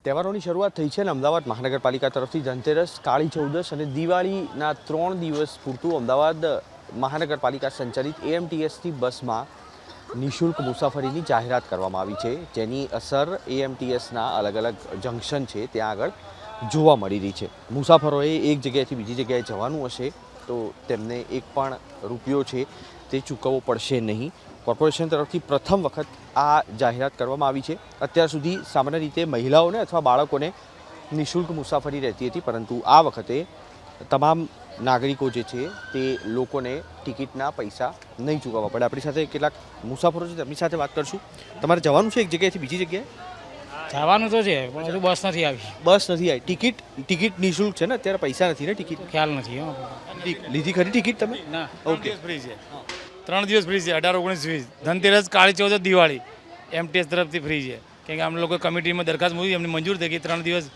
તહેવારોની શરૂઆત થઈ છે અને અમદાવાદ મહાનગરપાલિકા તરફથી ધનતેરસ, કાળી ચૌદસ અને દિવાળીના 3 દિવસ પૂરતું અમદાવાદ મહાનગરપાલિકા સંચાલિત એએમટીએસની બસમાં નિઃશુલ્ક મુસાફરીની જાહેરાત કરવામાં આવી છે, જેની અસર એએમટીએસના અલગ અલગ જંકશન છે ત્યાં આગળ જોવા મળી રહી છે. મુસાફરોએ એક જગ્યાએથી બીજી જગ્યાએ જવાનું હશે તો તેમને એક પણ રૂપિયો છે તે ચૂકવવો પડશે નહીં. કોર્પોરેશન તરફથી પ્રથમ વખત આ જાહેરાત કરવામાં આવી છે. અત્યાર સુધી સામાન્ય રીતે મહિલાઓને અથવા બાળકોને નિઃશુલ્ક મુસાફરી રહેતી હતી, પરંતુ આ વખતે તમામ નાગરિકો જે છે તે લોકોને ટિકિટના પૈસા નહીં ચૂકવવા પડે. આપણી સાથે કેટલાક મુસાફરો છે, તેમની સાથે વાત કરશું. તમારે જવાનું છે એક જગ્યાએથી બીજી જગ્યાએ? જવાનું તો છે પણ હજુ બસ નથી આવી. બસ નથી આવી. ટિકિટ નિઃશુલ્ક છે ને, અત્યારે પૈસા નથી ને ટિકિટ? ખ્યાલ નથી. લીધી ખરી ટિકિટ તમે? ના. ઓકે. ફ્રી છે 3 દિવસ ફ્રી છે. 18-19 ફ્રી. ધનતેરસ, કાળી ચૌદસ, દિવાળી એમટીએસ તરફથી ફ્રી છે. કેમ કે અમે લોકો કમિટીમાં દરખાસ્ત મૂકી, એમને મંજૂર થઈ કે 3 દિવસ